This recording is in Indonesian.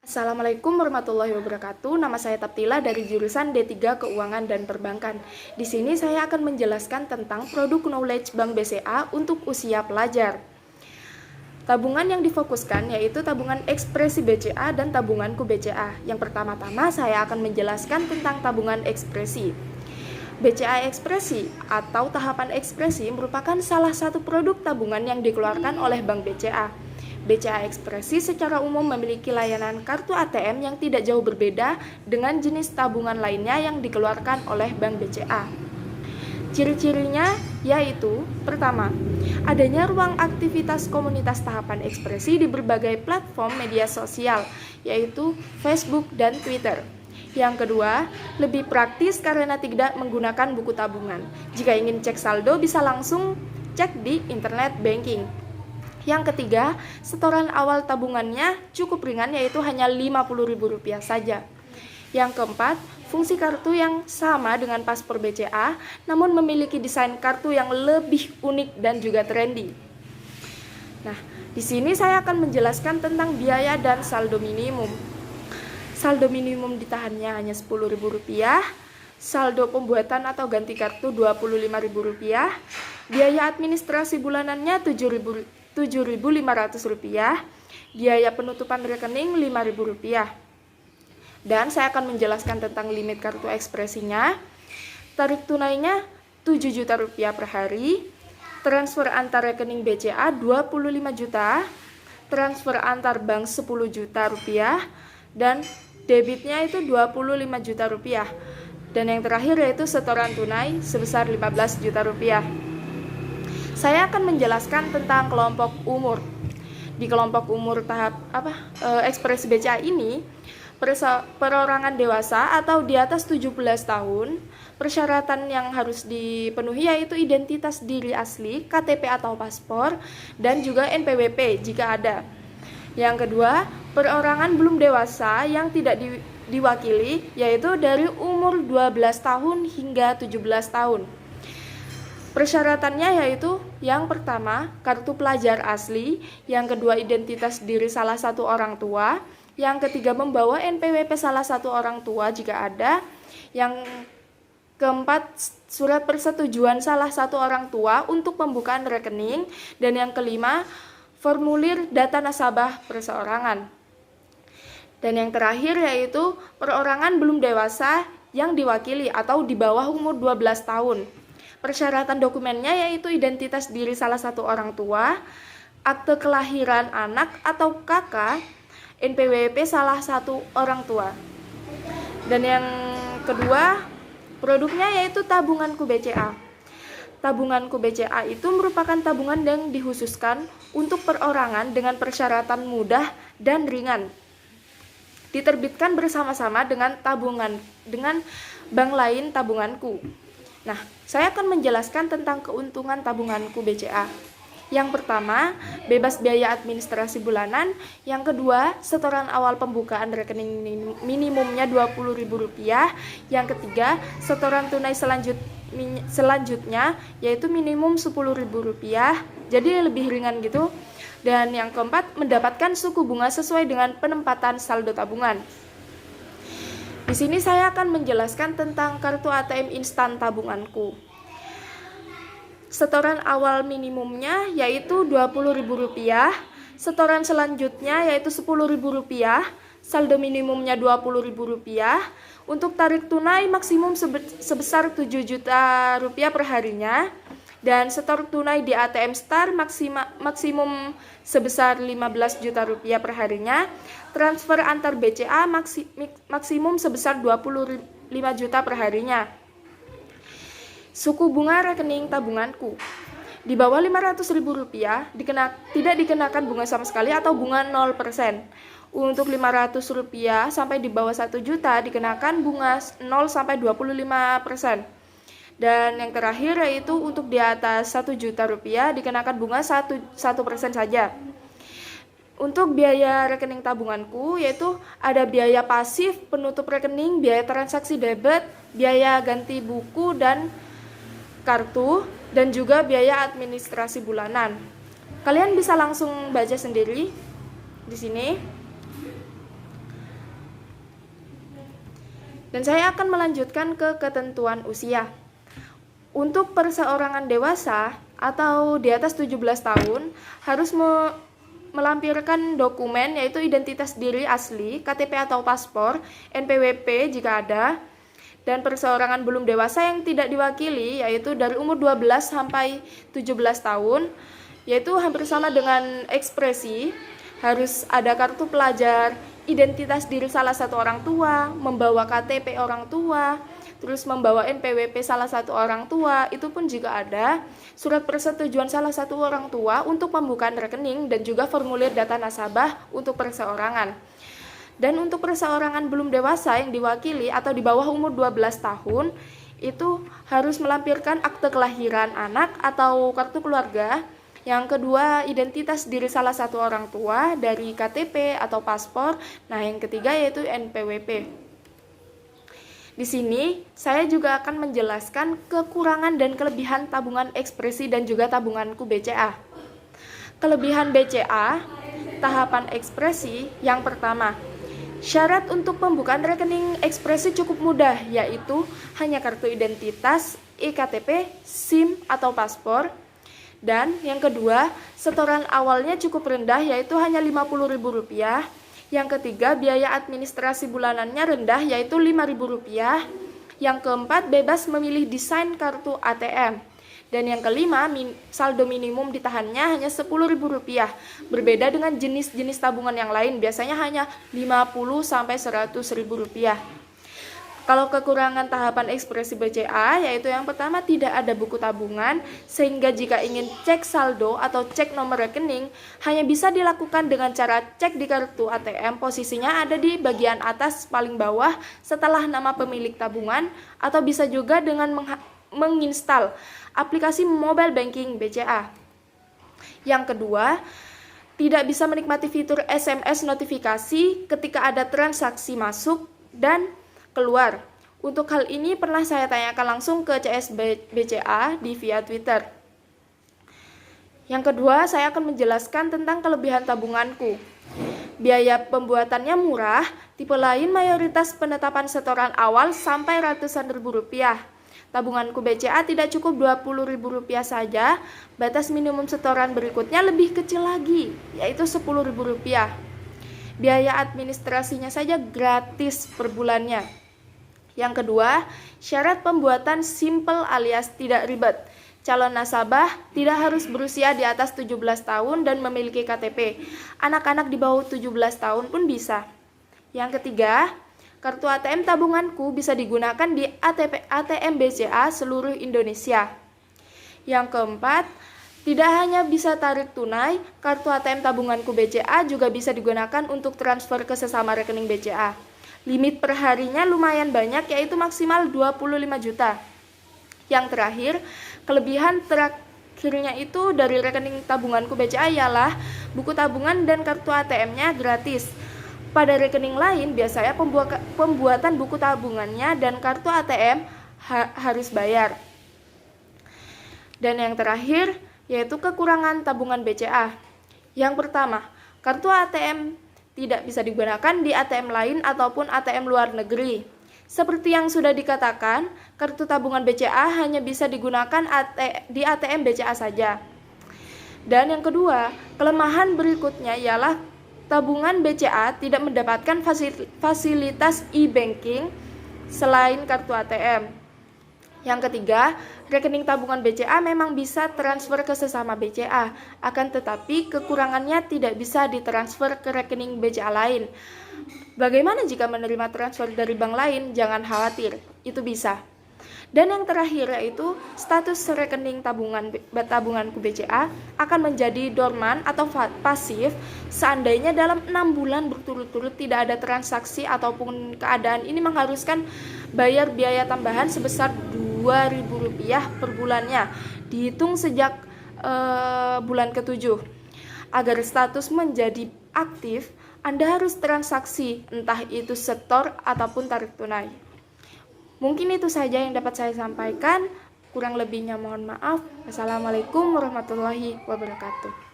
Assalamualaikum warahmatullahi wabarakatuh. Nama saya Taptila dari jurusan D3 Keuangan dan Perbankan. Di sini saya akan menjelaskan tentang produk knowledge Bank BCA untuk usia pelajar. Tabungan yang difokuskan yaitu tabungan ekspresi BCA dan tabunganku BCA. Yang pertama-tama saya akan menjelaskan tentang tabungan ekspresi. BCA ekspresi atau tahapan ekspresi merupakan salah satu produk tabungan yang dikeluarkan oleh Bank BCA. BCA ekspresi secara umum memiliki layanan kartu ATM yang tidak jauh berbeda dengan jenis tabungan lainnya yang dikeluarkan oleh Bank BCA. Ciri-cirinya yaitu, pertama, adanya ruang aktivitas komunitas tahapan ekspresi di berbagai platform media sosial, yaitu Facebook dan Twitter. Yang kedua, lebih praktis karena tidak menggunakan buku tabungan. Jika ingin cek saldo bisa langsung cek di internet banking. Yang ketiga, setoran awal tabungannya cukup ringan yaitu hanya Rp50.000 saja. Yang keempat, fungsi kartu yang sama dengan paspor BCA namun memiliki desain kartu yang lebih unik dan juga trendy. Nah, di sini saya akan menjelaskan tentang biaya dan saldo minimum. Saldo minimum ditahannya hanya Rp10.000, saldo pembuatan atau ganti kartu Rp25.000, biaya administrasi bulanannya Rp7.500, biaya penutupan rekening Rp5.000. Dan saya akan menjelaskan tentang limit kartu ekspresinya. Tarik tunainya Rp7 juta per hari, transfer antar rekening BCA 25 juta, transfer antar bank Rp10 juta, dan debitnya itu Rp25 juta. Dan yang terakhir yaitu setoran tunai sebesar Rp15 juta. Saya akan menjelaskan tentang kelompok umur. Di kelompok umur tahap ekspresi BCA ini, perorangan dewasa atau di atas 17 tahun, persyaratan yang harus dipenuhi yaitu identitas diri asli, KTP atau paspor, dan juga NPWP jika ada. Yang kedua, perorangan belum dewasa yang tidak diwakili yaitu dari umur 12 tahun hingga 17 tahun. Persyaratannya yaitu yang pertama, kartu pelajar asli, yang kedua identitas diri salah satu orang tua, yang ketiga membawa NPWP salah satu orang tua jika ada, yang keempat surat persetujuan salah satu orang tua untuk pembukaan rekening, dan yang kelima formulir data nasabah perseorangan. Dan yang terakhir yaitu perorangan belum dewasa yang diwakili atau di bawah umur 12 tahun. Persyaratan dokumennya yaitu identitas diri salah satu orang tua, akte kelahiran anak atau kakak, NPWP salah satu orang tua. Dan yang kedua, produknya yaitu tabunganku BCA. Tabunganku BCA itu merupakan tabungan yang dikhususkan untuk perorangan dengan persyaratan mudah dan ringan. Diterbitkan bersama-sama dengan bank lain tabunganku. Nah, saya akan menjelaskan tentang keuntungan tabunganku BCA. Yang pertama, bebas biaya administrasi bulanan. Yang kedua, setoran awal pembukaan rekening minimumnya Rp20.000. Yang ketiga, setoran tunai selanjutnya yaitu minimum Rp10.000. Jadi lebih ringan gitu. Dan yang keempat, mendapatkan suku bunga sesuai dengan penempatan saldo tabungan. Di sini saya akan menjelaskan tentang kartu ATM instan tabunganku. Setoran awal minimumnya yaitu Rp20.000, setoran selanjutnya yaitu Rp10.000, saldo minimumnya Rp20.000, untuk tarik tunai maksimum sebesar Rp7 juta per harinya, dan setor tunai di ATM Star maksimum sebesar Rp15 juta per harinya, transfer antar BCA maksimum sebesar Rp25 juta per harinya. Suku bunga rekening tabunganku di bawah Rp500.000 tidak dikenakan bunga sama sekali atau bunga 0%. Untuk Rp500 sampai di bawah 1 juta dikenakan bunga 0 sampai 25%. Dan yang terakhir yaitu untuk di atas Rp1 juta dikenakan bunga 1% saja. Untuk biaya rekening tabunganku yaitu ada biaya pasif, penutup rekening, biaya transaksi debit, biaya ganti buku dan kartu, dan juga biaya administrasi bulanan. Kalian bisa langsung baca sendiri di sini. Dan saya akan melanjutkan ke ketentuan usia. Untuk perseorangan dewasa atau di atas 17 tahun harus melampirkan dokumen yaitu identitas diri asli, KTP atau paspor, NPWP jika ada, dan perseorangan belum dewasa yang tidak diwakili yaitu dari umur 12 sampai 17 tahun, yaitu hampir sama dengan ekspresi, harus ada kartu pelajar, identitas diri salah satu orang tua, membawa KTP orang tua, terus membawa NPWP salah satu orang tua, itu pun juga ada surat persetujuan salah satu orang tua untuk pembukaan rekening dan juga formulir data nasabah untuk perseorangan. Dan untuk perseorangan belum dewasa yang diwakili atau di bawah umur 12 tahun, itu harus melampirkan akte kelahiran anak atau kartu keluarga. Yang kedua, identitas diri salah satu orang tua dari KTP atau paspor. Nah, yang ketiga yaitu NPWP. Di sini, saya juga akan menjelaskan kekurangan dan kelebihan tabungan ekspresi dan juga tabunganku BCA. Kelebihan BCA, tahapan ekspresi, yang pertama, syarat untuk pembukaan rekening ekspresi cukup mudah, yaitu hanya kartu identitas, eKTP, SIM atau paspor. Dan yang kedua, setoran awalnya cukup rendah, yaitu hanya Rp50.000. Yang ketiga, biaya administrasi bulanannya rendah, yaitu Rp5.000. Yang keempat, bebas memilih desain kartu ATM. Dan yang kelima, saldo minimum ditahannya hanya Rp10.000. Berbeda dengan jenis-jenis tabungan yang lain, biasanya hanya Rp50.000 sampai Rp100.000. Kalau kekurangan tahapan ekspresi BCA, yaitu yang pertama, tidak ada buku tabungan, sehingga jika ingin cek saldo atau cek nomor rekening, hanya bisa dilakukan dengan cara cek di kartu ATM, posisinya ada di bagian atas paling bawah setelah nama pemilik tabungan, atau bisa juga dengan menginstal aplikasi mobile banking BCA. Yang kedua, tidak bisa menikmati fitur SMS notifikasi ketika ada transaksi masuk dan keluar. Untuk hal ini pernah saya tanyakan langsung ke CS BCA via Twitter. Yang kedua, saya akan menjelaskan tentang kelebihan tabunganku. Biaya pembuatannya murah, tipe lain mayoritas penetapan setoran awal sampai ratusan ribu rupiah. Tabunganku BCA tidak cukup Rp20.000 saja, batas minimum setoran berikutnya lebih kecil lagi, yaitu Rp10.000. Biaya administrasinya saja gratis per bulannya. Yang kedua, syarat pembuatan simple alias tidak ribet. Calon nasabah tidak harus berusia di atas 17 tahun dan memiliki KTP. Anak-anak di bawah 17 tahun pun bisa. Yang ketiga, kartu ATM tabunganku bisa digunakan di ATM BCA seluruh Indonesia. Yang keempat, tidak hanya bisa tarik tunai, kartu ATM tabunganku BCA juga bisa digunakan untuk transfer ke sesama rekening BCA. Limit perharinya lumayan banyak, yaitu maksimal 25 juta. Yang terakhir, kelebihan terakhirnya itu dari rekening tabunganku BCA ialah buku tabungan dan kartu ATM-nya gratis. Pada rekening lain, biasanya pembuatan buku tabungannya dan kartu ATM harus bayar. Dan yang terakhir, yaitu kekurangan tabungan BCA. Yang pertama, kartu ATM tidak bisa digunakan di ATM lain ataupun ATM luar negeri. Seperti yang sudah dikatakan, kartu tabungan BCA hanya bisa digunakan di ATM BCA saja. Dan yang kedua, kelemahan berikutnya ialah tabungan BCA tidak mendapatkan fasilitas e-banking selain kartu ATM. Yang ketiga, rekening tabungan BCA memang bisa transfer ke sesama BCA, akan tetapi kekurangannya tidak bisa ditransfer ke rekening BCA lain. Bagaimana jika menerima transfer dari bank lain? Jangan khawatir, itu bisa. Dan yang terakhir yaitu status rekening tabunganku BCA akan menjadi dorman atau pasif seandainya dalam 6 bulan berturut-turut tidak ada transaksi ataupun keadaan ini mengharuskan bayar biaya tambahan sebesar Rp2.000 per bulannya, dihitung sejak bulan ke-7. Agar status menjadi aktif, Anda harus transaksi, entah itu setor ataupun tarik tunai. Mungkin itu saja yang dapat saya sampaikan. Kurang lebihnya mohon maaf. Wassalamualaikum warahmatullahi wabarakatuh.